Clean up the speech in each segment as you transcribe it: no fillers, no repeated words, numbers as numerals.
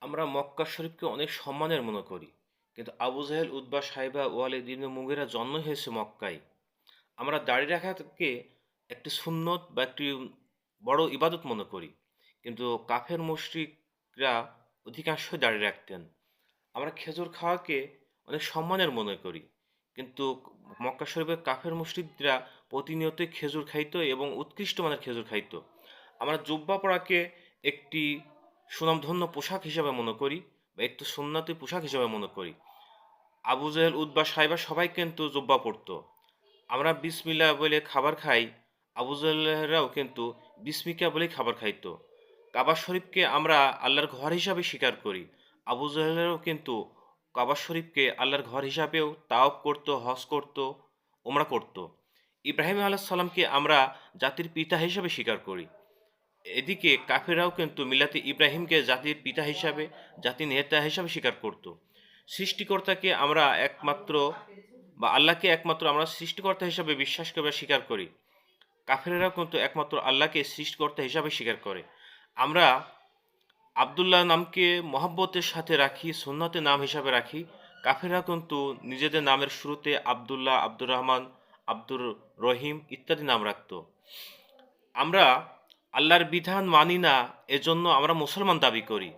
আমরা মক্কা শরীফকে অনেক সম্মানের মনে করি। কিন্তু আবু জাহেল, উতবা, সাইবা, ওয়ালিদ ইবনে মুগীরা জন্ম হয়েছে মক্কায়। আমরা দাড়ি রাখাকে একটি সুন্নত বা একটি বড় ইবাদত মনে করি। কিন্তু কাফের মুশরিকরা অধিকাংশই দাড়ি রাখতেন। আমরা খেজুর খাওয়াকে অনেক সম্মানের মনে করি। কিন্তু মক্কা শরীফের কাফের মুশরিকরা প্রতিনিয়তই খেজুর খাইতো এবং উৎকৃষ্ট মানের খেজুর খাইতো। আমরা জুব্বা পরাকে একটি সুনামধন্য পোশাক হিসাবে মনে করি বা একটু সুন্নতি পোশাক হিসাবে মনে করি। আবু জেহেল, উতবা, সাইবা সবাই কিন্তু জুব্বা পরতো। আমরা বিসমিল্লাহ বলে খাবার খাই, আবু জেহেলরাও কিন্তু বিসমিকা বলেই খাবার খাইতো। কাবা শরীফকে আমরা আল্লাহর ঘর হিসাবে স্বীকার করি। আবু জেহেলেরও কিন্তু কাবা শরীফকে আল্লাহর ঘর হিসাবেও তাওয়াফ করতো, হজ করতো, ওমরা করতো। ইব্রাহিম আলাইহিস সালামকে আমরা জাতির পিতা হিসাবে স্বীকার করি। এদিকে কাফেররাও কিন্তু মিলাতে ইব্রাহিমকে জাতির পিতা হিসাবে, জাতির নেতা হিসাবে স্বীকার করত। সৃষ্টিকর্তাকে আমরা একমাত্র বা আল্লাহকে একমাত্র আমরা সৃষ্টিকর্তা হিসাবে বিশ্বাস করে বা স্বীকার করি। কাফেরেরাও কিন্তু একমাত্র আল্লাহকে সৃষ্টিকর্তা হিসাবে স্বীকার করে। আমরা আব্দুল্লাহ নামকে মহব্বতের সাথে রাখি, সুন্নতের নাম হিসাবে রাখি। কাফেররা কিন্তু নিজেদের নামের শুরুতে আব্দুল্লাহ, আব্দুর রহমান, আব্দুর রহিম ইত্যাদি নাম রাখত। আমরা আল্লাহর বিধান মানি না, এজন্য আমরা মুসলমান দাবি করি,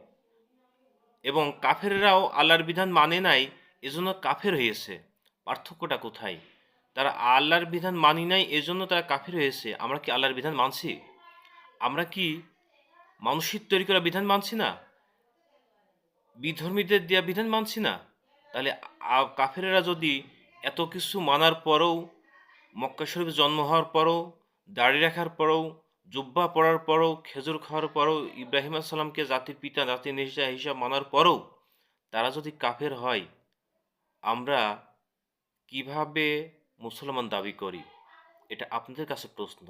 এবং কাফেররাও আল্লাহর বিধান মানে নাই, এজন্য কাফের হয়েছে। পার্থক্যটা কোথায়? তারা আল্লাহর বিধান মানি নাই, এজন্য তারা কাফের হয়েছে। আমরা কি আল্লাহর বিধান মানছি? আমরা কি মানুষের তৈরি করা বিধান মানছি না? বিধর্মীদের দেয়া বিধান মানছি না? তাহলে কাফেরেরা যদি এত কিছু মানার পরেও, মক্কা শরীফে জন্ম হওয়ার পরেও, দাড়ি রাখার পরেও, জুব্বা পরার পরেও, খেজুর খাওয়ার পরেও, ইব্রাহিম আসসালামকে জাতির পিতা, জাতির নেতা হিসাব মানার পরেও তারা যদি কাফের হয়, আমরা কিভাবে মুসলমান দাবি করি? এটা আপনাদের কাছে প্রশ্ন।